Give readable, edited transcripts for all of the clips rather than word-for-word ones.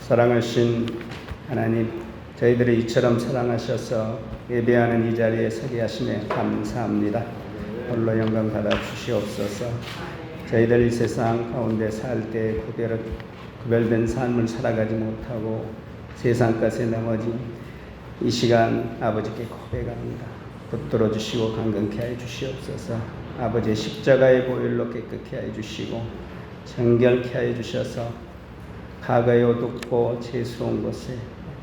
사랑하신 하나님, 저희들을 이처럼 사랑하셔서 예배하는 이 자리에 서게 하심에 감사합니다. 홀로 영광 받아 주시옵소서. 저희들 이 세상 가운데 살 때 구별된 삶을 살아가지 못하고 세상 것에 넘어진 이 시간 아버지께 고백합니다. 붙들어 주시고 강건케 하여 주시옵소서. 아버지의 십자가의 보혈로 깨끗게 하여 주시고 정결케 하여 주셔서 과거에 어둡고 죄스러운 것에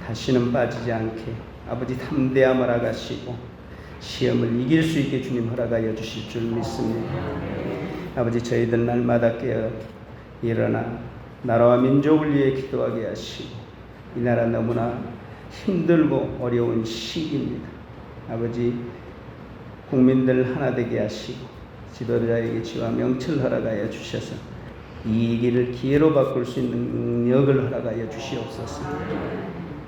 다시는 빠지지 않게 아버지 담대함을 허락하시고 시험을 이길 수 있게 주님 허락하여 주실 줄 믿습니다. 아버지, 저희들 날마다 깨어 일어나 나라와 민족을 위해 기도하게 하시고, 이 나라 너무나 힘들고 어려운 시기입니다. 아버지, 국민들 하나 되게 하시고 지도자에게 지와 명철 허락하여 주셔서 이 길을 기회로 바꿀 수 있는 능력을 허락하여 주시옵소서.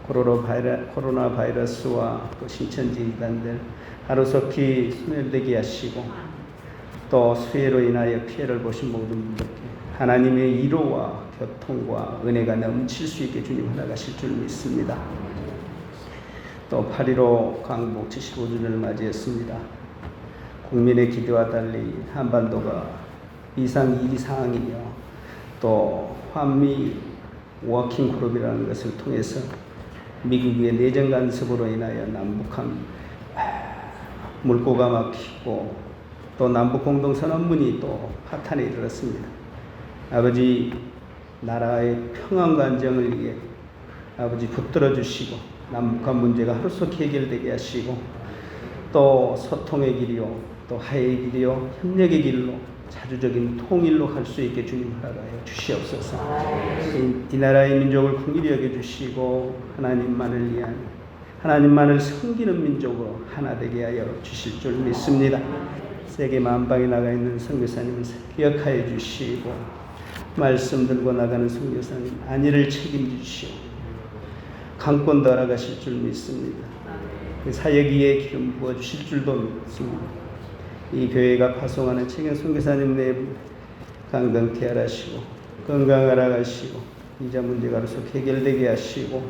코로나 바이러스와 또 신천지 이단들 하루속히 소멸되게 하시고, 또 수해로 인하여 피해를 보신 모든 분들께 하나님의 위로와 교통과 은혜가 넘칠 수 있게 주님 허락하실 줄 믿습니다. 또 8.15 광복 75주년을 맞이했습니다. 국민의 기대와 달리 한반도가 비상위기 상황이며 또 환미 워킹 그룹이라는 것을 통해서 미국의 내정 간섭으로 인하여 남북한 물꼬가 막히고 또 남북 공동선언문이 또 파탄에 이르렀습니다. 아버지, 나라의 평안과 안정을 위해 아버지 붙들어 주시고 남북한 문제가 하루속히 해결되게 하시고, 또 소통의 길이요 또 화해의 길이요 협력의 길로 자주적인 통일로 갈 수 있게 주님 허락하여 주시옵소서. 이 나라의 민족을 긍휼히 여겨주시고 하나님만을 섬기는 민족으로 하나 되게 하여 주실 줄 믿습니다. 세계 만방에 나가 있는 선교사님을 기억하여 주시고, 말씀 들고 나가는 선교사님 안위를 책임지시오 강권도 알아가실 줄 믿습니다. 사역위에 기름 부어주실 줄도 믿습니다. 이 교회가 파송하는 책임 선교사님 내부 강건케 하시고 건강하라 하시고 이자 문제가 계속 해결되게 하시고,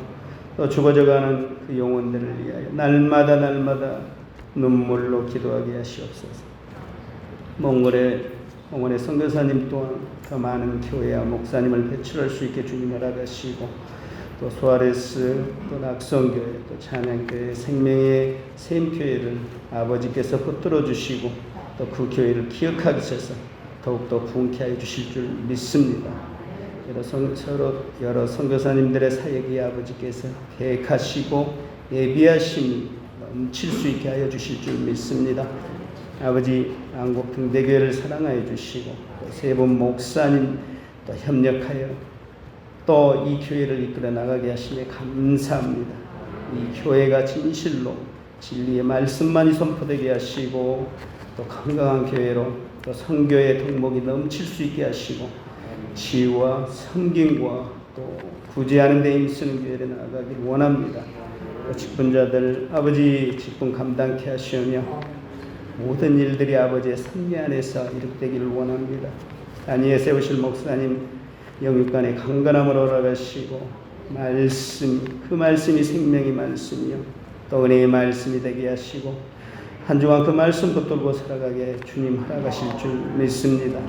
또 죽어져가는 그 영혼들을 위하여 날마다 눈물로 기도하게 하시옵소서. 몽골의 선교사님 또한 더 많은 교회와 목사님을 배출할 수 있게 주님 허락하시고, 또 소아레스, 또 낙성교회, 또 찬양교회, 생명의 샘교회를 아버지께서 붙들어 주시고 또 그 교회를 기억하게 하셔서 더욱더 부흥케 하여 주실 줄 믿습니다. 여러 선교사님들의 사역이 아버지께서 계획하시고 예비하심이 넘칠 수 있게 하여 주실 줄 믿습니다. 아버지, 한국 등대교회를 사랑하여 주시고 또 세 분 목사님 또 협력하여 또 이 교회를 이끌어 나가게 하시며 감사합니다. 이 교회가 진실로 진리의 말씀만이 선포되게 하시고, 또 건강한 교회로 또 선교의 덕목이 넘칠 수 있게 하시고, 지혜와 섬김과 또 구제하는 데 힘쓰는 교회를 나아가길 원합니다. 직분자들 아버지 직분 감당케 하시며 모든 일들이 아버지의 섭리 안에서 이룩되기를 원합니다. 단위에 세우실 목사님 영육간의 강건함을 허락하시고, 그 말씀이 생명의 말씀이요 또 은혜의 말씀이 되게 하시고, 한 주간 그 말씀 붙들고 살아가게 주님 허락하실 줄 믿습니다.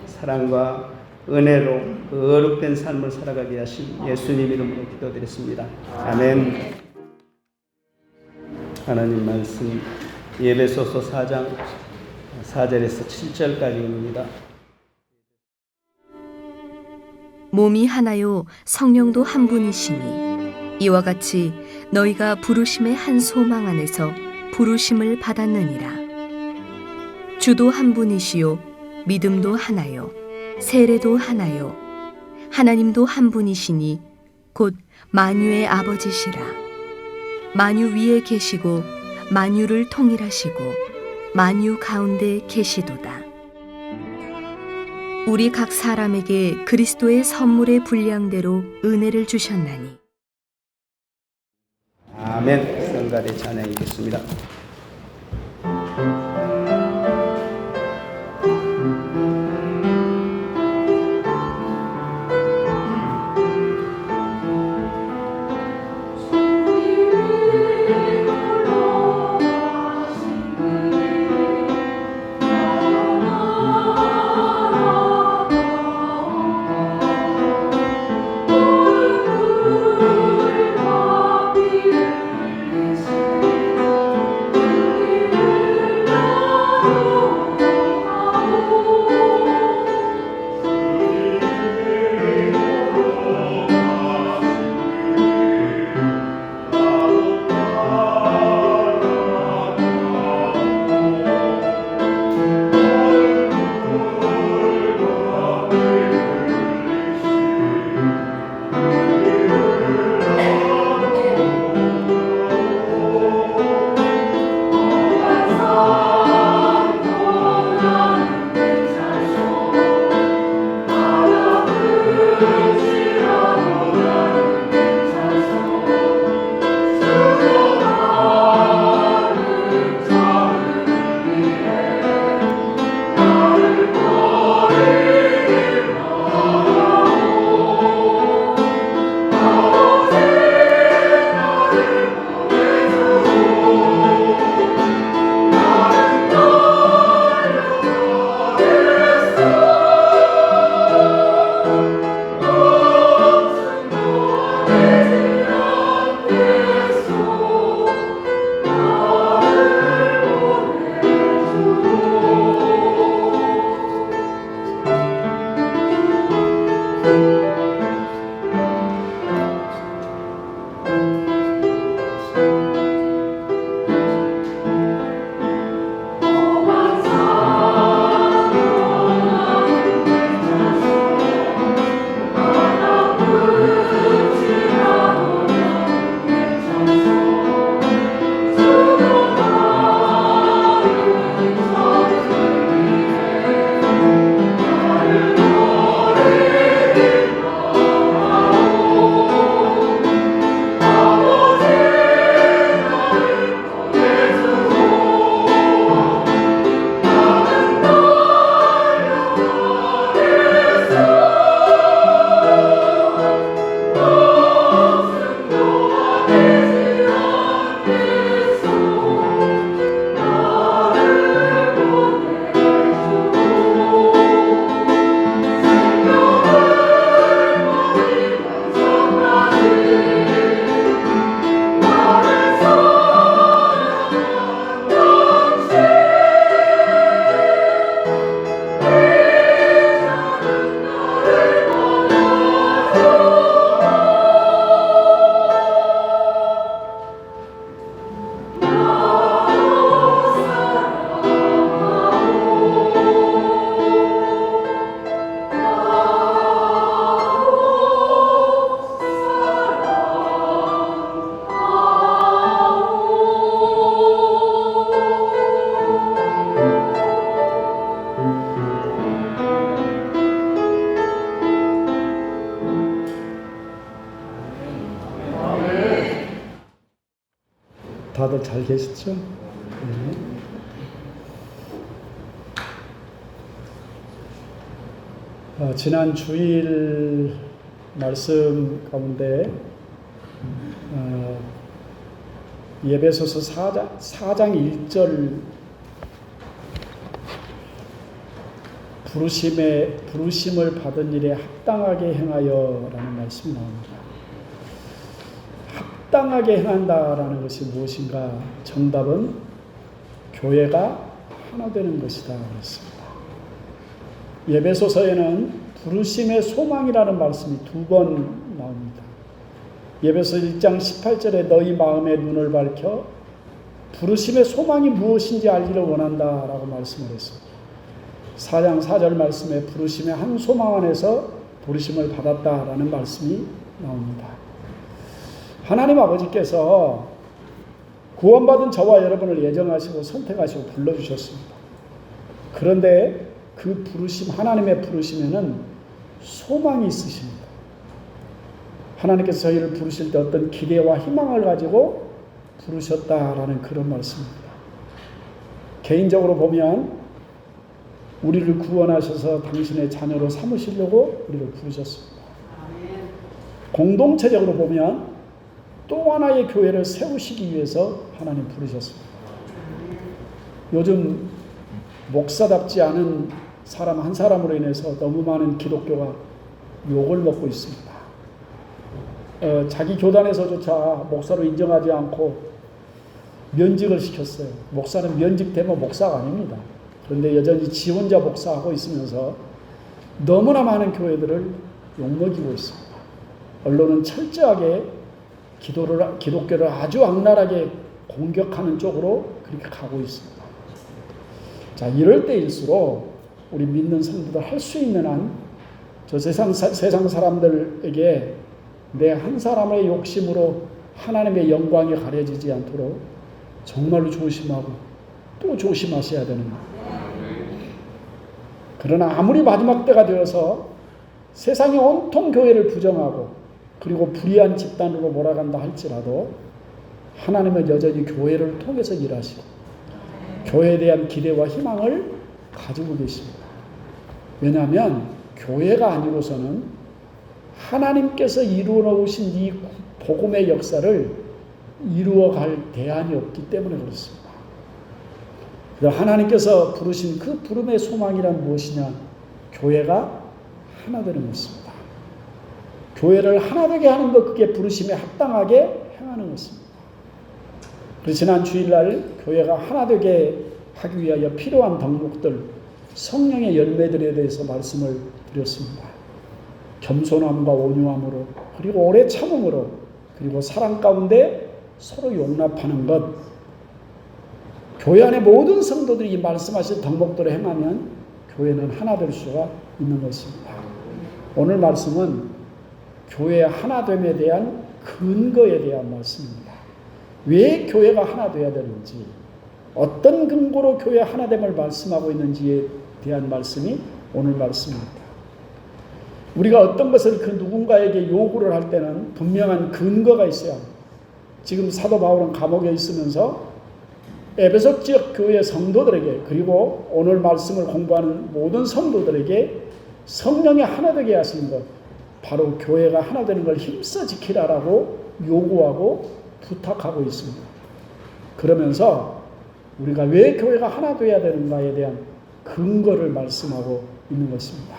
사랑과 은혜로 거룩된 삶을 살아가게 하신 예수님 이름으로 기도드렸습니다. 아멘. 하나님 말씀 에베소서 4장 4절에서 7절까지입니다. 몸이 하나요 성령도 한 분이시니 이와 같이 너희가 부르심의 한 소망 안에서 부르심을 받았느니라. 주도 한 분이시요 믿음도 하나요 세례도 하나요 하나님도 한 분이시니 곧 만유의 아버지시라. 만유 위에 계시고 만유를 통일하시고 만유 가운데 계시도다. 우리 각 사람에게 그리스도의 선물의 분량대로 은혜를 주셨나니. 아멘. 성가대 찬양이겠습니다. 다들 잘 계시죠? 네. 지난 주일 말씀 가운데 에베소서 4장 1절 부르심을 받은 일에 합당하게 행하여 라는 말씀이 나옵니다. 합당하게 행한다라는 것이 무엇인가? 정답은 교회가 하나 되는 것이다 그랬습니다. 에베소서에는 부르심의 소망이라는 말씀이 2번 나옵니다. 에베소 1장 18절에 너희 마음의 눈을 밝혀 부르심의 소망이 무엇인지 알기를 원한다라고 말씀을 했습니다. 4장 4절 말씀에 부르심의 한 소망 안에서 부르심을 받았다라는 말씀이 나옵니다. 하나님 아버지께서 구원받은 저와 여러분을 예정하시고 선택하시고 불러주셨습니다. 그런데 그 부르심, 하나님의 부르심에는 소망이 있으십니다. 하나님께서 저희를 부르실 때 어떤 기대와 희망을 가지고 부르셨다라는 그런 말씀입니다. 개인적으로 보면 우리를 구원하셔서 당신의 자녀로 삼으시려고 우리를 부르셨습니다. 공동체적으로 보면 또 하나의 교회를 세우시기 위해서 하나님 부르셨습니다. 요즘 목사답지 않은 사람 한 사람으로 인해서 너무 많은 기독교가 욕을 먹고 있습니다. 자기 교단에서조차 목사로 인정하지 않고 면직을 시켰어요. 목사는 면직되면 목사가 아닙니다. 그런데 여전히 지 혼자 목사하고 있으면서 너무나 많은 교회들을 욕먹이고 있습니다. 언론은 철저하게 기독교를 아주 악랄하게 공격하는 쪽으로 그렇게 가고 있습니다. 자, 이럴 때일수록 우리 믿는 성도들 할 수 있는 한 저 세상 사람들에게 내 한 사람의 욕심으로 하나님의 영광이 가려지지 않도록 정말로 조심하고 또 조심하셔야 되는 거예요. 그러나 아무리 마지막 때가 되어서 세상이 온통 교회를 부정하고 그리고 불의한 집단으로 몰아간다 할지라도 하나님은 여전히 교회를 통해서 일하시고 교회에 대한 기대와 희망을 가지고 계십니다. 왜냐하면 교회가 아니고서는 하나님께서 이루어 놓으신 이 복음의 역사를 이루어갈 대안이 없기 때문에 그렇습니다. 하나님께서 부르신 그 부름의 소망이란 무엇이냐? 교회가 하나 되는 것입니다. 교회를 하나 되게 하는 것, 그게 부르심에 합당하게 행하는 것입니다. 그래서 지난 주일날 교회가 하나 되게 하기 위하여 필요한 덕목들, 성령의 열매들에 대해서 말씀을 드렸습니다. 겸손함과 온유함으로, 그리고 오래 참음으로, 그리고 사랑 가운데 서로 용납하는 것. 교회 안에 모든 성도들이 이 말씀하신 덕목들을 행하면 교회는 하나 될 수가 있는 것입니다. 오늘 말씀은 교회의 하나됨에 대한 근거에 대한 말씀입니다. 왜 교회가 하나 되어야 되는지, 어떤 근거로 교회 하나됨을 말씀하고 있는지에 대한 말씀이 오늘 말씀입니다. 우리가 어떤 것을 그 누군가에게 요구를 할 때는 분명한 근거가 있어야 합니다. 지금 사도 바울은 감옥에 있으면서 에베소 지역 교회 성도들에게, 그리고 오늘 말씀을 공부하는 모든 성도들에게 성령이 하나 되게 하신 것, 바로 교회가 하나 되는 걸 힘써 지키라라고 요구하고 부탁하고 있습니다. 그러면서 우리가 왜 교회가 하나 되어야 되는가에 대한 근거를 말씀하고 있는 것입니다.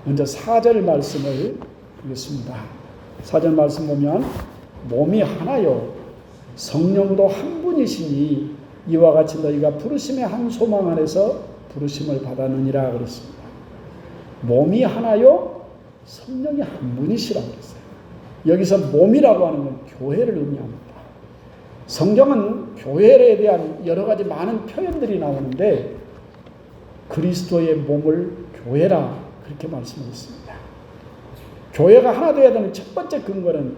먼저 4절 말씀을 보겠습니다. 4절 말씀 보면 몸이 하나요 성령도 한 분이시니 이와 같이 너희가 부르심의 한 소망 안에서 부르심을 받았느니라 그랬습니다. 몸이 하나요 성령이 한 분이시라고 그랬어요. 여기서 몸이라고 하는 건 교회를 의미합니다. 성경은 교회에 대한 여러 가지 많은 표현들이 나오는데 그리스도의 몸을 교회라 그렇게 말씀했습니다. 교회가 하나 되어야 되는 첫 번째 근거는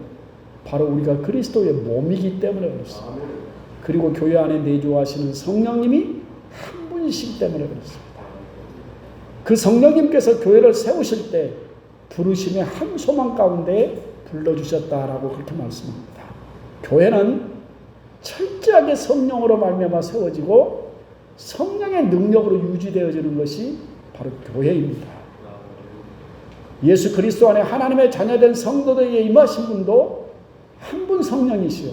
바로 우리가 그리스도의 몸이기 때문에 그렇습니다. 그리고 교회 안에 내주하시는 성령님이 한 분이시기 때문에 그렇습니다. 그 성령님께서 교회를 세우실 때 부르심의 한 소망 가운데 불러주셨다라고 그렇게 말씀합니다. 교회는 철저하게 성령으로 말미암아 세워지고 성령의 능력으로 유지되어지는 것이 바로 교회입니다. 예수 그리스도 안에 하나님의 자녀된 성도들에게 임하신 분도 한 분 성령이시요.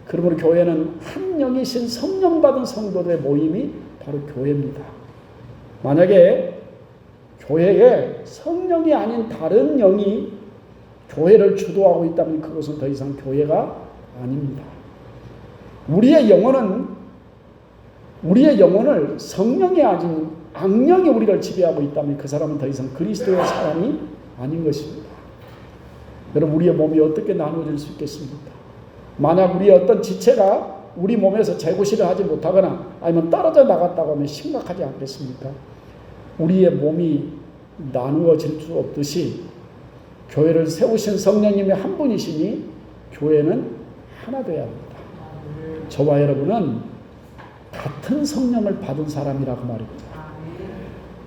그러므로 교회는 한 영이신 성령 받은 성도들의 모임이 바로 교회입니다. 만약에 교회에 성령이 아닌 다른 영이 교회를 주도하고 있다면 그것은 더 이상 교회가 아닙니다. 우리의 영혼을 성령이 아닌 악령이 우리를 지배하고 있다면 그 사람은 더 이상 그리스도의 사람이 아닌 것입니다. 여러분, 우리의 몸이 어떻게 나누어질 수 있겠습니까? 만약 우리의 어떤 지체가 우리 몸에서 재구실을 하지 못하거나 아니면 떨어져 나갔다고 하면 심각하지 않겠습니까? 우리의 몸이 나누어질 수 없듯이 교회를 세우신 성령님이 한 분이시니 교회는 하나 되어야 합니다. 저와 여러분은 같은 성령을 받은 사람이라고 말입니다.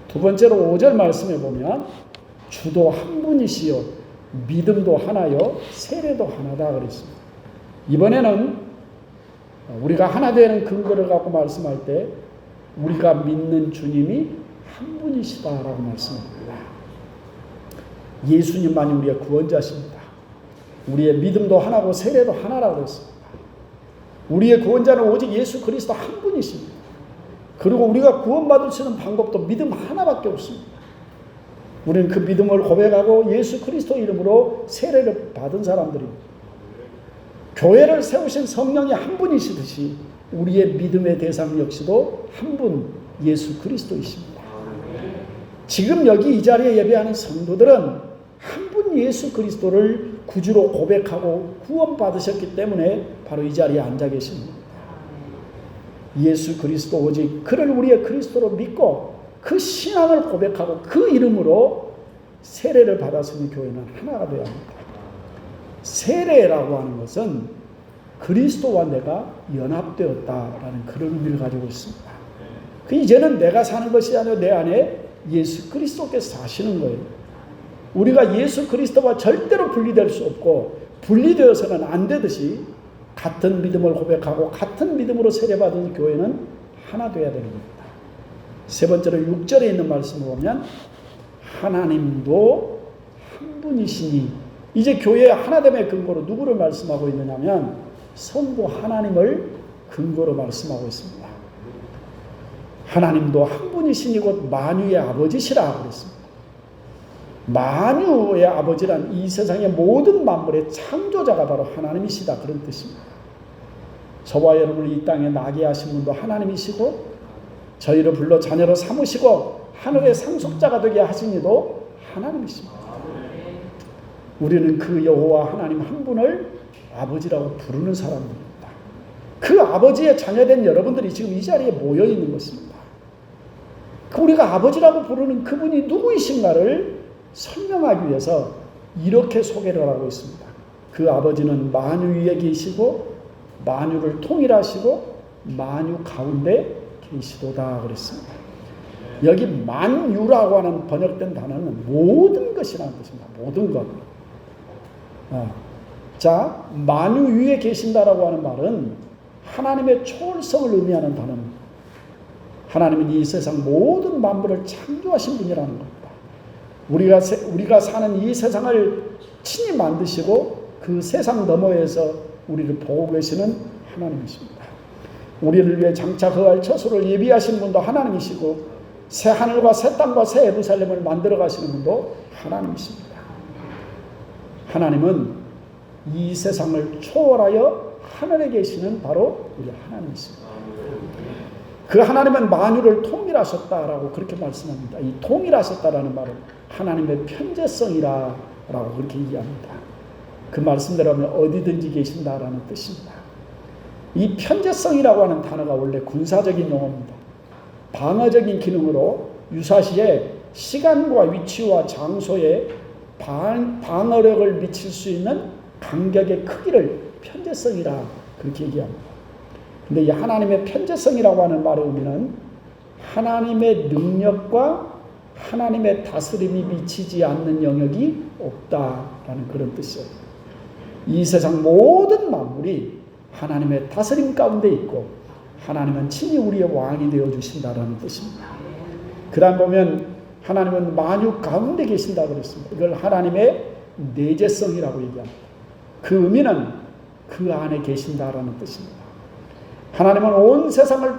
두 번째로 5절 말씀에 보면 주도 한 분이시요 믿음도 하나요 세례도 하나다 그랬습니다. 이번에는 우리가 하나 되는 근거를 갖고 말씀할 때 우리가 믿는 주님이 한 분이시다라고 말씀합니다. 예수님만이 우리의 구원자십니다. 우리의 믿음도 하나고 세례도 하나라고 했습니다. 우리의 구원자는 오직 예수 그리스도 한 분이십니다. 그리고 우리가 구원받을 수 있는 방법도 믿음 하나밖에 없습니다. 우리는 그 믿음을 고백하고 예수 그리스도 이름으로 세례를 받은 사람들입니다. 교회를 세우신 성령이 한 분이시듯이 우리의 믿음의 대상 역시도 한 분 예수 그리스도이십니다. 지금 여기 이 자리에 예배하는 성도들은 한 분 예수 그리스도를 구주로 고백하고 구원받으셨기 때문에 바로 이 자리에 앉아 계십니다. 예수 그리스도 오직 그를 우리의 그리스도로 믿고 그 신앙을 고백하고 그 이름으로 세례를 받았으니 교회는 하나가 되어야 합니다. 세례라고 하는 것은 그리스도와 내가 연합되었다라는 그런 의미를 가지고 있습니다. 그 이제는 내가 사는 것이 아니라 내 안에 예수 그리스도께서 사시는 거예요. 우리가 예수 그리스도와 절대로 분리될 수 없고 분리되어서는 안 되듯이 같은 믿음을 고백하고 같은 믿음으로 세례받은 교회는 하나 되어야 되는 겁니다. 세 번째로 6절에 있는 말씀을 보면 하나님도 한 분이시니 이제 교회의 하나됨의 근거로 누구를 말씀하고 있느냐면 성부 하나님을 근거로 말씀하고 있습니다. 하나님도 한 분이시니 곧 만유의 아버지시라 그랬습니다. 만유의 아버지란 이 세상의 모든 만물의 창조자가 바로 하나님이시다 그런 뜻입니다. 저와 여러분을 이 땅에 나게 하신 분도 하나님이시고 저희를 불러 자녀로 삼으시고 하늘의 상속자가 되게 하신 이도 하나님이십니다. 우리는 그 여호와 하나님 한 분을 아버지라고 부르는 사람들입니다. 그 아버지의 자녀된 여러분들이 지금 이 자리에 모여 있는 것입니다. 우리가 아버지라고 부르는 그분이 누구이신가를 설명하기 위해서 이렇게 소개를 하고 있습니다. 그 아버지는 만유 위에 계시고 만유를 통일하시고 만유 가운데 계시도다 그랬습니다. 여기 만유라고 하는 번역된 단어는 모든 것이라는 뜻입니다. 모든 것. 자, 만유 위에 계신다라고 하는 말은 하나님의 초월성을 의미하는 단어입니다. 하나님은 이 세상 모든 만물을 창조하신 분이라는 겁니다. 우리가 사는 이 세상을 친히 만드시고 그 세상 너머에서 우리를 보고 계시는 하나님이십니다. 우리를 위해 장차 거할 처소를 예비하신 분도 하나님이시고 새 하늘과 새 땅과 새 예루살렘을 만들어 가시는 분도 하나님이십니다. 하나님은 이 세상을 초월하여 하늘에 계시는 바로 우리 하나님이십니다. 그 하나님은 만유를 통일하셨다라고 그렇게 말씀합니다. 이 통일하셨다라는 말은 하나님의 편재성이라고 그렇게 얘기합니다. 그 말씀대로 하면 어디든지 계신다라는 뜻입니다. 이 편재성이라고 하는 단어가 원래 군사적인 용어입니다. 방어적인 기능으로 유사시에 시간과 위치와 장소에 방어력을 미칠 수 있는 간격의 크기를 편재성이라 그렇게 얘기합니다. 근데 이 하나님의 편재성이라고 하는 말의 의미는 하나님의 능력과 하나님의 다스림이 미치지 않는 영역이 없다라는 그런 뜻이에요. 이 세상 모든 만물이 하나님의 다스림 가운데 있고 하나님은 친히 우리의 왕이 되어주신다는 뜻입니다. 그 다음 보면 하나님은 만유 가운데 계신다 그랬습니다. 이걸 하나님의 내재성이라고 얘기합니다. 그 의미는 그 안에 계신다라는 뜻입니다. 하나님은 온 세상을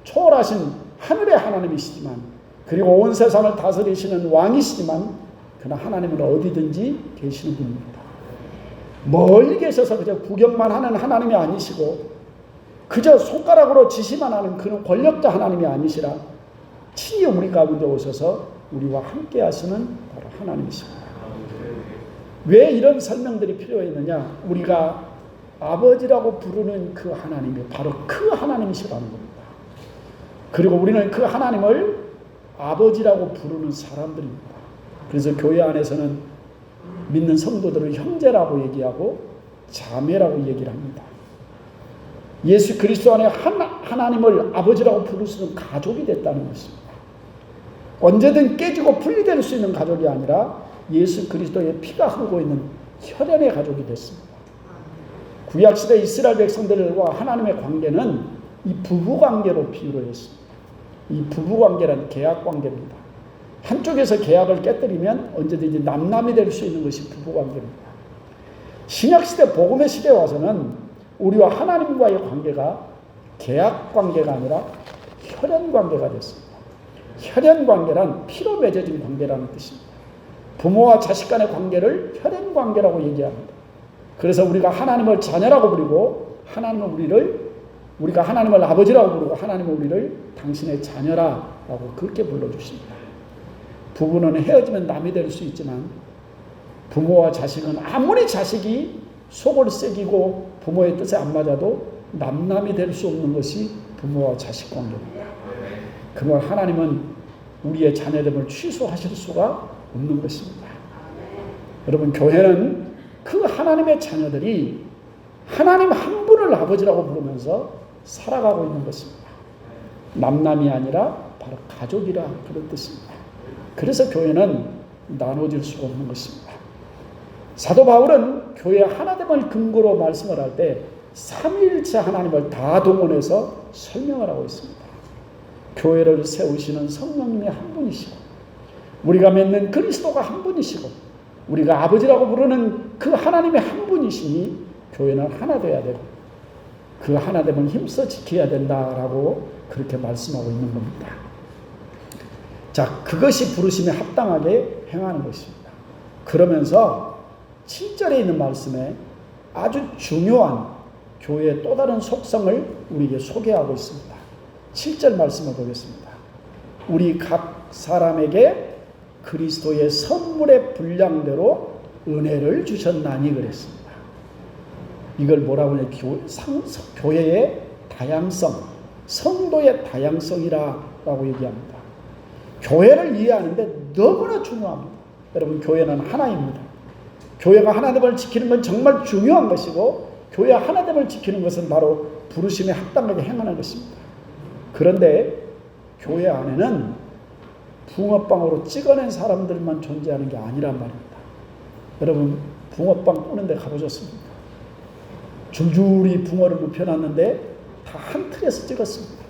초월하신 하늘의 하나님이시지만, 그리고 온 세상을 다스리시는 왕이시지만, 그러나 하나님은 어디든지 계시는 분입니다. 멀리 계셔서 그저 구경만 하는 하나님이 아니시고 그저 손가락으로 지시만 하는 그런 권력자 하나님이 아니시라 친히 우리 가운데 오셔서 우리와 함께 하시는 바로 하나님이십니다. 왜 이런 설명들이 필요했느냐? 우리가 아버지라고 부르는 그 하나님이 바로 그 하나님이시라는 겁니다. 그리고 우리는 그 하나님을 아버지라고 부르는 사람들입니다. 그래서 교회 안에서는 믿는 성도들을 형제라고 얘기하고 자매라고 얘기를 합니다. 예수 그리스도 안에 하나님을 아버지라고 부를 수 있는 가족이 됐다는 것입니다. 언제든 깨지고 분리될 수 있는 가족이 아니라 예수 그리스도의 피가 흐르고 있는 혈연의 가족이 됐습니다. 구약시대 이스라엘 백성들과 하나님의 관계는 이 부부관계로 비유를 했습니다. 이 부부관계란 계약관계입니다. 한쪽에서 계약을 깨뜨리면 언제든지 남남이 될 수 있는 것이 부부관계입니다. 신약시대 복음의 시대에 와서는 우리와 하나님과의 관계가 계약관계가 아니라 혈연관계가 됐습니다. 혈연관계란 피로 맺어진 관계라는 뜻입니다. 부모와 자식 간의 관계를 혈연관계라고 얘기합니다. 그래서 우리가 하나님을 자녀라고 부르고 우리가 하나님을 아버지라고 부르고 하나님은 우리를 당신의 자녀라고 그렇게 불러주십니다. 부부는 헤어지면 남이 될 수 있지만 부모와 자식은 아무리 자식이 속을 새기고 부모의 뜻에 안 맞아도 남남이 될 수 없는 것이 부모와 자식 관계입니다. 그러면 하나님은 우리의 자녀됨을 취소하실 수가 없는 것입니다. 여러분, 교회는 그 하나님의 자녀들이 하나님 한 분을 아버지라고 부르면서 살아가고 있는 것입니다. 남남이 아니라 바로 가족이라 그런 뜻입니다. 그래서 교회는 나눠질 수가 없는 것입니다. 사도 바울은 교회 하나됨을 근거로 말씀을 할 때 삼위일체 하나님을 다 동원해서 설명을 하고 있습니다. 교회를 세우시는 성령님이 한 분이시고 우리가 맺는 그리스도가 한 분이시고 우리가 아버지라고 부르는 그 하나님이 한 분이시니 교회는 하나 되어야 되고 그 하나됨을 힘써 지켜야 된다라고 그렇게 말씀하고 있는 겁니다. 자, 그것이 부르심에 합당하게 행하는 것입니다. 그러면서 7절에 있는 말씀에 아주 중요한 교회의 또 다른 속성을 우리에게 소개하고 있습니다. 7절 말씀을 보겠습니다. 우리 각 사람에게 그리스도의 선물의 분량대로 은혜를 주셨나니 그랬습니다. 이걸 뭐라고 하냐? 교회의 다양성, 성도의 다양성이라고 얘기합니다. 교회를 이해하는데 너무나 중요합니다. 여러분, 교회는 하나입니다. 교회가 하나됨을 지키는 건 정말 중요한 것이고 교회 하나됨을 지키는 것은 바로 부르심에 합당하게 행하는 것입니다. 그런데 교회 안에는 붕어빵으로 찍어낸 사람들만 존재하는 게 아니란 말입니다. 여러분, 붕어빵 꾸는 데 가보셨습니까? 줄줄이 붕어를 눕혀놨는데 다 한 틀에서 찍었습니다.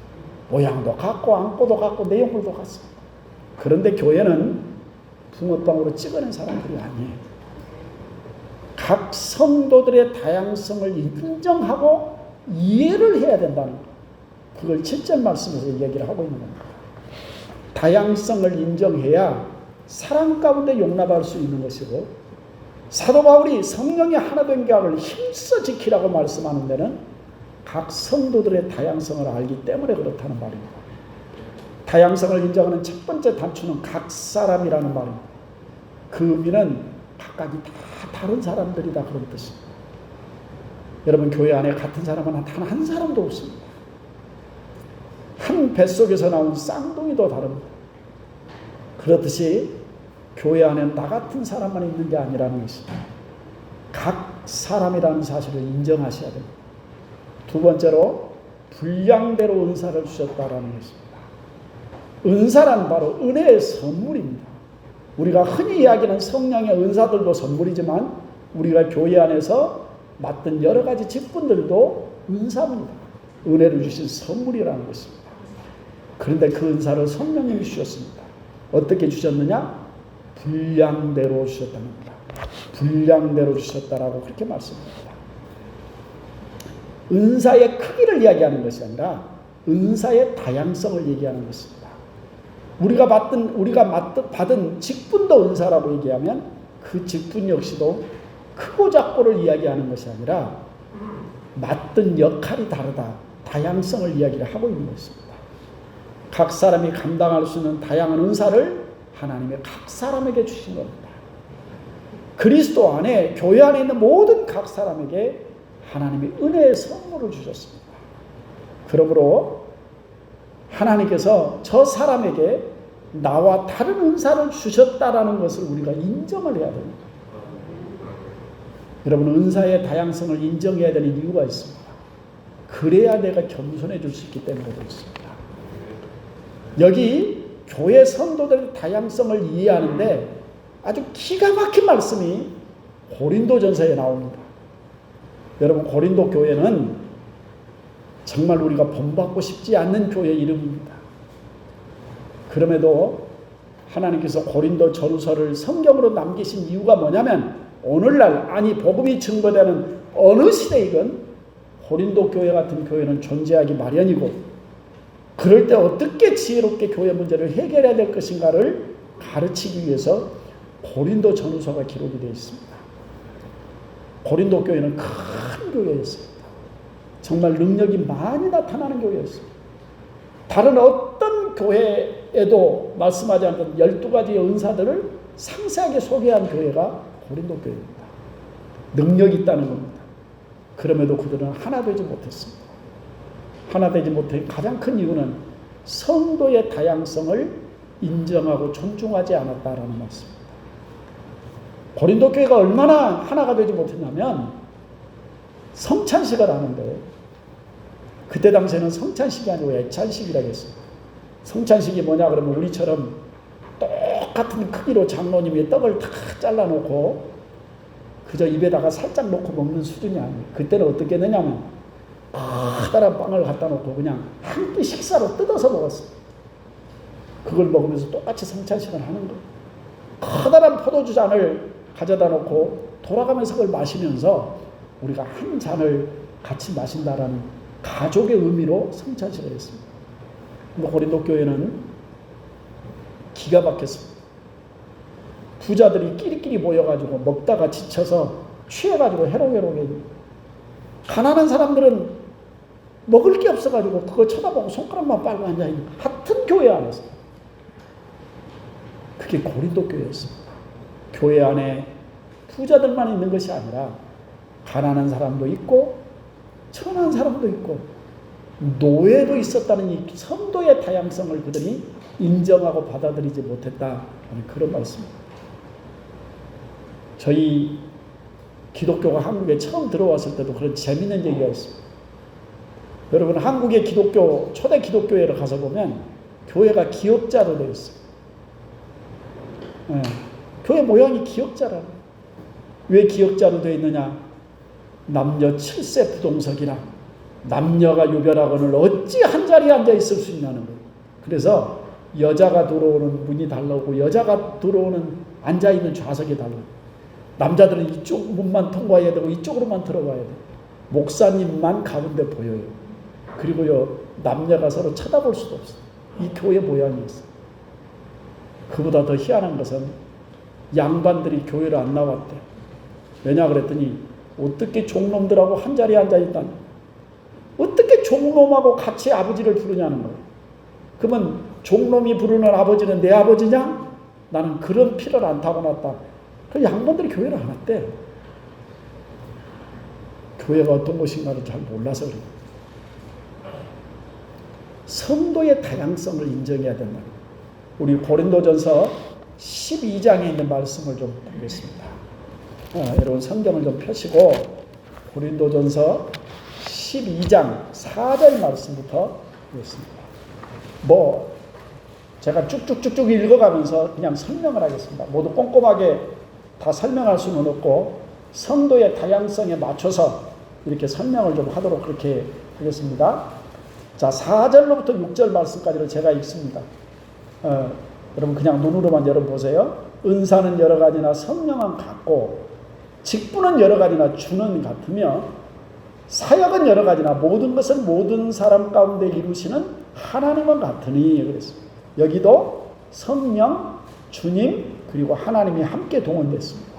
모양도 같고 안고도 같고 내용물도 같습니다. 그런데 교회는 붕어빵으로 찍어낸 사람들이 아니에요. 각 성도들의 다양성을 인정하고 이해를 해야 된다는 것. 그걸 7절 말씀에서 얘기를 하고 있는 겁니다. 다양성을 인정해야 사랑 가운데 용납할 수 있는 것이고 사도 바울이 성령의 하나된 계약을 힘써 지키라고 말씀하는 데는 각 성도들의 다양성을 알기 때문에 그렇다는 말입니다. 다양성을 인정하는 첫 번째 단추는 각 사람이라는 말입니다. 그 의미는 각각이 다 다른 사람들이다 그런 뜻입니다. 여러분, 교회 안에 같은 사람은 단 한 사람도 없습니다. 한 뱃속에서 나온 쌍둥이도 다릅니다. 그렇듯이 교회 안에 나 같은 사람만 있는 게 아니라는 것입니다. 각 사람이라는 사실을 인정하셔야 됩니다. 두 번째로 분량대로 은사를 주셨다라는 것입니다. 은사란 바로 은혜의 선물입니다. 우리가 흔히 이야기하는 성령의 은사들도 선물이지만 우리가 교회 안에서 맡은 여러 가지 직분들도 은사입니다. 은혜를 주신 선물이라는 것입니다. 그런데 그 은사를 성령님이 주셨습니다. 어떻게 주셨느냐? 분량대로 주셨답니다. 분량대로 주셨다라고 그렇게 말씀합니다. 은사의 크기를 이야기하는 것이 아니라 은사의 다양성을 얘기하는 것입니다. 우리가 받은 직분도 은사라고 얘기하면 그 직분 역시도 크고 작고를 이야기하는 것이 아니라 맡은 역할이 다르다. 다양성을 이야기를 하고 있는 것입니다. 각 사람이 감당할 수 있는 다양한 은사를 하나님의 각 사람에게 주신 겁니다. 그리스도 안에 교회 안에 있는 모든 각 사람에게 하나님이 은혜의 선물을 주셨습니다. 그러므로 하나님께서 저 사람에게 나와 다른 은사를 주셨다라는 것을 우리가 인정을 해야 됩니다. 여러분, 은사의 다양성을 인정해야 되는 이유가 있습니다. 그래야 내가 겸손해질 수 있기 때문에 그렇습니다. 여기 교회 성도들의 다양성을 이해하는데 아주 기가 막힌 말씀이 고린도전서에 나옵니다. 여러분, 고린도 교회는 정말 우리가 본받고 싶지 않는 교회 이름입니다. 그럼에도 하나님께서 고린도 전후서를 성경으로 남기신 이유가 뭐냐면 오늘날, 아니 복음이 증거되는 어느 시대이건 고린도 교회 같은 교회는 존재하기 마련이고, 그럴 때 어떻게 지혜롭게 교회 문제를 해결해야 될 것인가를 가르치기 위해서 고린도 전후서가 기록이 되어 있습니다. 고린도 교회는 큰 교회였습니다. 정말 능력이 많이 나타나는 교회였습니다. 다른 어떤 교회에도 말씀하지 않던 12가지의 은사들을 상세하게 소개한 교회가 고린도 교회입니다. 능력이 있다는 겁니다. 그럼에도 그들은 하나 되지 못했습니다. 하나 되지 못한 가장 큰 이유는 성도의 다양성을 인정하고 존중하지 않았다라는 말씀입니다. 고린도 교회가 얼마나 하나가 되지 못했냐면 성찬식을 하는데, 그때 당시에는 성찬식이 아니고 애찬식이라고 했어요. 성찬식이 뭐냐 그러면 우리처럼 똑같은 크기로 장로님이 떡을 다 잘라놓고 그저 입에다가 살짝 넣고 먹는 수준이 아니에요. 그때는 어떻게 했느냐면 커다란 빵을 갖다 놓고 그냥 한 끼 식사로 뜯어서 먹었어요. 그걸 먹으면서 똑같이 성찬식을 하는 거예요. 커다란 포도주 잔을 가져다 놓고 돌아가면서 그걸 마시면서 우리가 한 잔을 같이 마신다라는 가족의 의미로 성찬식을 했습니다. 근데 고린도 교회는 기가 막혔습니다. 부자들이 끼리끼리 모여가지고 먹다가 지쳐서 취해가지고 해롱해롱해. 가난한 사람들은 먹을 게 없어가지고 그거 쳐다보고 손가락만 빨고 앉아있는 같은 교회 안에서. 그게 고린도 교회였습니다. 교회 안에 부자들만 있는 것이 아니라 가난한 사람도 있고 천한 사람도 있고 노예도 있었다는 이 성도의 다양성을 그들이 인정하고 받아들이지 못했다는 그런 말씀입니다. 저희 기독교가 한국에 처음 들어왔을 때도 그런 재미있는 얘기가 있습니다. 여러분, 한국의 기독교, 초대 기독교회를 가서 보면 교회가 기역자로 되어 있어요. 네. 교회 모양이 기역자라는. 왜 기역자로 되어 있느냐? 남녀 7세 부동석이라 남녀가 유별하거늘 어찌 한자리에 앉아 있을 수 있냐는 거예요. 그래서 여자가 들어오는 문이 달라고 여자가 들어오는 앉아있는 좌석이 달라고. 남자들은 이쪽 문만 통과해야 되고 이쪽으로만 들어가야 돼. 목사님만 가운데 보여요. 그리고요, 남녀가 서로 쳐다볼 수도 없어요. 이 교회 모양이 있어요. 그보다 더 희한한 것은 양반들이 교회를 안 나왔대요. 왜냐 그랬더니 어떻게 종놈들하고 한자리에 앉아있다니, 어떻게 종놈하고 같이 아버지를 부르냐는 거예요. 그러면 종놈이 부르는 아버지는 내 아버지냐? 나는 그런 피를 안 타고났다. 그 양반들이 교회를 안 왔대. 교회가 어떤 곳인가를 잘 몰라서 그래요. 성도의 다양성을 인정해야 된다. 우리 고린도전서 12장에 있는 말씀을 좀 보겠습니다. 여러분 성경을 좀 펴시고 고린도전서 12장 4절 말씀부터 보겠습니다. 제가 쭉쭉쭉쭉 읽어가면서 그냥 설명을 하겠습니다. 모두 꼼꼼하게 다 설명할 수는 없고 성도의 다양성에 맞춰서 이렇게 설명을 좀 하도록 그렇게 하겠습니다. 자, 4절로부터 6절 말씀까지를 제가 읽습니다. 여러분 그냥 눈으로만 열어보세요. 은사는 여러 가지나 성령은 같고 직분은 여러 가지나 주는 같으며 사역은 여러 가지나 모든 것을 모든 사람 가운데 이루시는 하나님은 같으니 그랬습니다. 여기도 성령, 주님 그리고 하나님이 함께 동원됐습니다.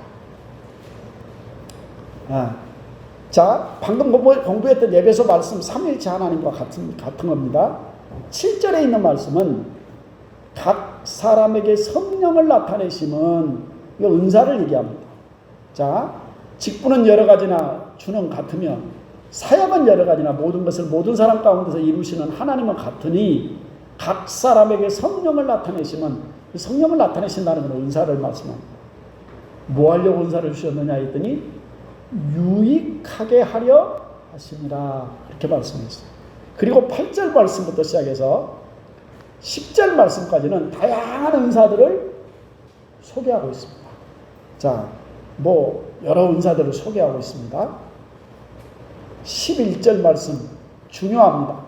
자, 방금 공부했던 에베소 말씀 3일체 하나님과 같은 겁니다. 7절에 있는 말씀은 각 사람에게 성령을 나타내심은 이 은사를 얘기합니다. 자, 직분은 여러 가지나 주는 같으며 사역은 여러 가지나 모든 것을 모든 사람 가운데서 이루시는 하나님은 같으니 각 사람에게 성령을 나타내시면 성령을 나타내신다는 건 은사를 말씀합니다. 뭐 하려고 은사를 주셨느냐 했더니 유익하게 하려 하심이라 이렇게 말씀했어요. 그리고 8절 말씀부터 시작해서 10절 말씀까지는 다양한 은사들을 소개하고 있습니다. 자, 여러 은사들을 소개하고 있습니다. 11절 말씀 중요합니다.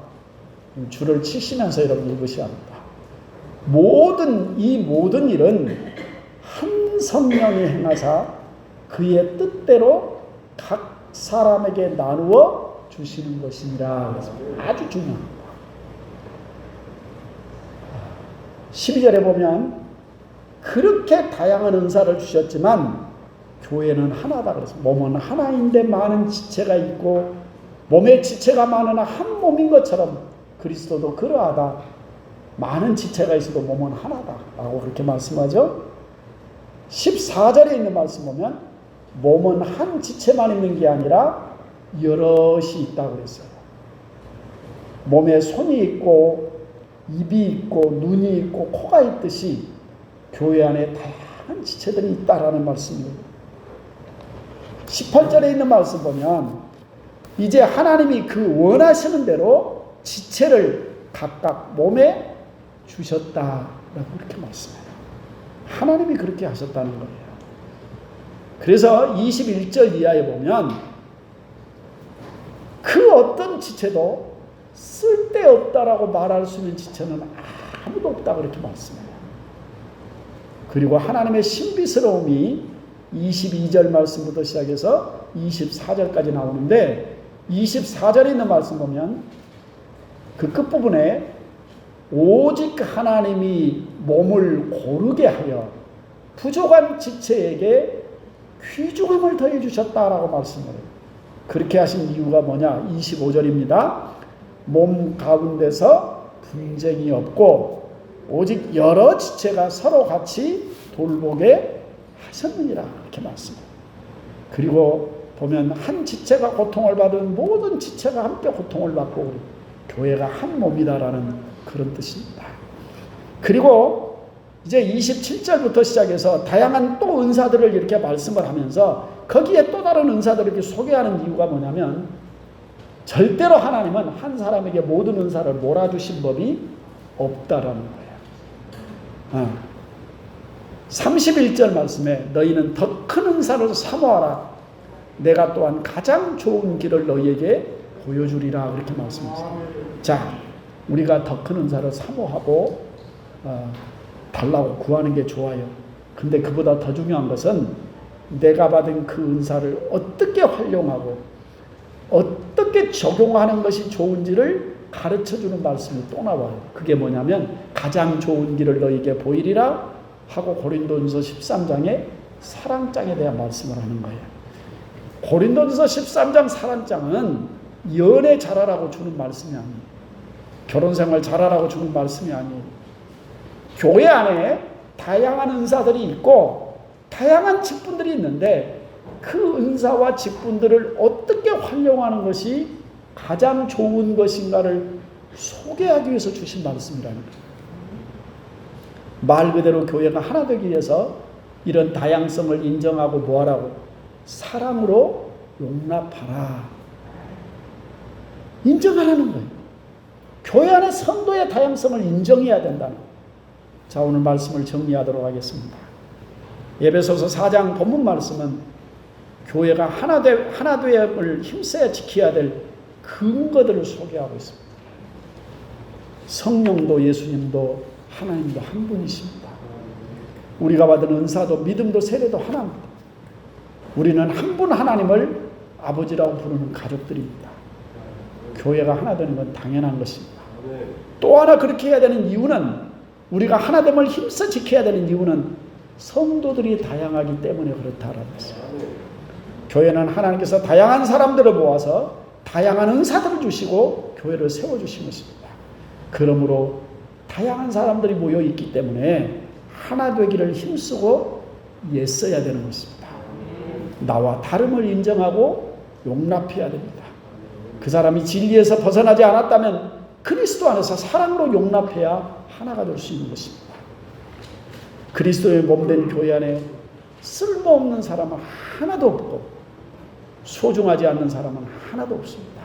줄을 치시면서 여러분 읽으셔야 합니다. 이 모든 일은 한 성령이 행하사 그의 뜻대로 각 사람에게 나누어 주시는 것이니라. 아주 중요합니다. 12절에 보면 그렇게 다양한 은사를 주셨지만 교회는 하나다 그래서 몸은 하나인데 많은 지체가 있고 몸의 지체가 많으나 한 몸인 것처럼 그리스도도 그러하다. 많은 지체가 있어도 몸은 하나다 라고 그렇게 말씀하죠. 14절에 있는 말씀 보면 몸은 한 지체만 있는 게 아니라 여럿이 있다고 그랬어요. 몸에 손이 있고 입이 있고 눈이 있고 코가 있듯이 교회 안에 다양한 지체들이 있다라는 말씀입니다. 18절에 있는 말씀 보면 이제 하나님이 그 원하시는 대로 지체를 각각 몸에 주셨다라고 그렇게 말씀해요. 하나님이 그렇게 하셨다는 거예요. 그래서 21절 이하에 보면 그 어떤 지체도 쓸데없다라고 말할 수 있는 지체는 아무도 없다고 그렇게 말씀해요. 그리고 하나님의 신비스러움이 22절 말씀부터 시작해서 24절까지 나오는데 24절에 있는 말씀 보면 그 끝부분에 오직 하나님이 몸을 고르게 하여 부족한 지체에게 귀중함을 더해 주셨다라고 말씀을 해요. 그렇게 하신 이유가 뭐냐? 25절입니다. 몸 가운데서 분쟁이 없고 오직 여러 지체가 서로 같이 돌보게 하셨느니라 이렇게 말씀해요. 그리고 보면 한 지체가 고통을 받은 모든 지체가 함께 고통을 받고 교회가 한 몸이다라는 그런 뜻입니다. 그리고 이제 27절부터 시작해서 다양한 또 은사들을 이렇게 말씀을 하면서 거기에 또 다른 은사들을 이렇게 소개하는 이유가 뭐냐면 절대로 하나님은 한 사람에게 모든 은사를 몰아주신 법이 없다라는 거예요. 31절 말씀에 너희는 더 큰 은사를 사모하라. 내가 또한 가장 좋은 길을 너희에게 보여주리라 그렇게 말씀했어요. 자, 우리가 더 큰 은사를 사모하고 달라고 구하는 게 좋아요. 근데 그보다 더 중요한 것은 내가 받은 그 은사를 어떻게 활용하고 어떻게 적용하는 것이 좋은지를 가르쳐주는 말씀이 또 나와요. 그게 뭐냐면 가장 좋은 길을 너희에게 보이리라 하고 고린도전서 13장에 사랑장에 대한 말씀을 하는 거예요. 고린도전서 13장 사랑장은 연애 잘하라고 주는 말씀이 아니에요. 결혼생활 잘하라고 주는 말씀이 아니에요. 교회 안에 다양한 은사들이 있고 다양한 직분들이 있는데 그 은사와 직분들을 어떻게 활용하는 것이 가장 좋은 것인가를 소개하기 위해서 주신 말씀이라는 거예요. 말 그대로 교회가 하나 되기 위해서 이런 다양성을 인정하고 뭐하라고? 사랑으로 용납하라. 인정하라는 거예요. 교회 안에 성도의 다양성을 인정해야 된다는 거예요. 자, 오늘 말씀을 정리하도록 하겠습니다. 에베소서 4장 본문 말씀은 교회가 하나됨을 힘써야 지켜야 될 근거들을 소개하고 있습니다. 성령도 예수님도 하나님도 한 분이십니다. 우리가 받은 은사도 믿음도 세례도 하나입니다. 우리는 한 분 하나님을 아버지라고 부르는 가족들입니다. 교회가 하나 되는 건 당연한 것입니다. 또 하나 그렇게 해야 되는 이유는, 우리가 하나됨을 힘써 지켜야 되는 이유는 성도들이 다양하기 때문에 그렇다라는 것입니다. 교회는 하나님께서 다양한 사람들을 모아서 다양한 은사들을 주시고 교회를 세워주신 것입니다. 그러므로 다양한 사람들이 모여 있기 때문에 하나 되기를 힘쓰고 애써야 되는 것입니다. 나와 다름을 인정하고 용납해야 됩니다. 그 사람이 진리에서 벗어나지 않았다면 그리스도 안에서 사랑으로 용납해야 하나가 될 수 있는 것입니다. 그리스도의 몸된 교회 안에 쓸모없는 사람은 하나도 없고 소중하지 않는 사람은 하나도 없습니다.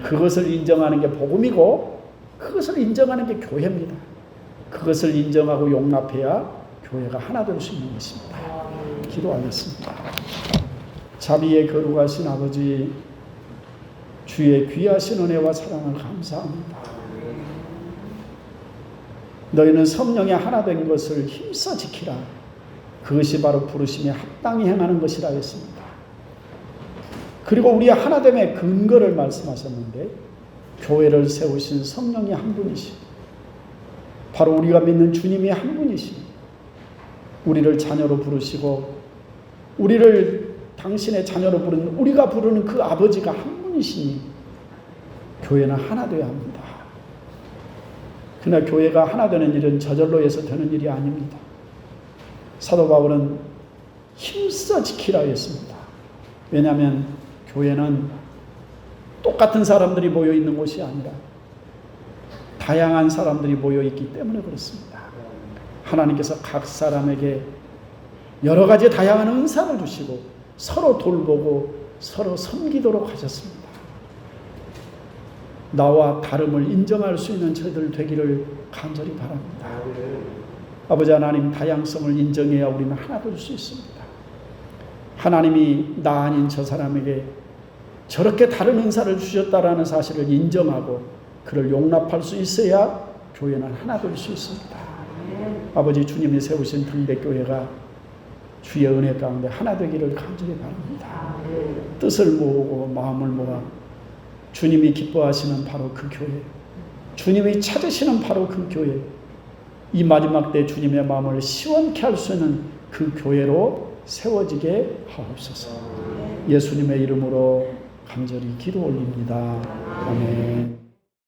그것을 인정하는 게 복음이고 그것을 인정하는 게 교회입니다. 그것을 인정하고 용납해야 교회가 하나 될 수 있는 것입니다. 기도하겠습니다. 자비에 거룩하신 아버지, 주의 귀하신 은혜와 사랑을 감사합니다. 너희는 성령의 하나 된 것을 힘써 지키라. 그것이 바로 부르심에 합당히 행하는 것이라 했습니다. 그리고 우리의 하나됨의 근거를 말씀하셨는데, 교회를 세우신 성령이 한 분이시, 바로 우리가 믿는 주님이 한 분이시, 우리를 자녀로 부르시고 우리를 당신의 자녀로 부르는, 우리가 부르는 그 아버지가 한 분이시니 교회는 하나 되어야 합니다. 그러나 교회가 하나 되는 일은 저절로 해서 되는 일이 아닙니다. 사도 바울은 힘써 지키라 했습니다. 왜냐하면 교회는 똑같은 사람들이 모여 있는 곳이 아니라 다양한 사람들이 모여 있기 때문에 그렇습니다. 하나님께서 각 사람에게 여러 가지 다양한 은사를 주시고 서로 돌보고 서로 섬기도록 하셨습니다. 나와 다름을 인정할 수 있는 저희들 되기를 간절히 바랍니다. 아버지 하나님, 다양성을 인정해야 우리는 하나 될 수 있습니다. 하나님이 나 아닌 저 사람에게 저렇게 다른 은사를 주셨다라는 사실을 인정하고 그를 용납할 수 있어야 교회는 하나 될 수 있습니다. 아버지, 주님이 세우신 등대교회가 주의 은혜 가운데 하나 되기를 간절히 바랍니다. 뜻을 모으고 마음을 모아 주님이 기뻐하시는 바로 그 교회, 주님이 찾으시는 바로 그 교회, 이 마지막 때 주님의 마음을 시원케 할 수 있는 그 교회로 세워지게 하옵소서. 예수님의 이름으로 간절히 기도 올립니다. 아멘.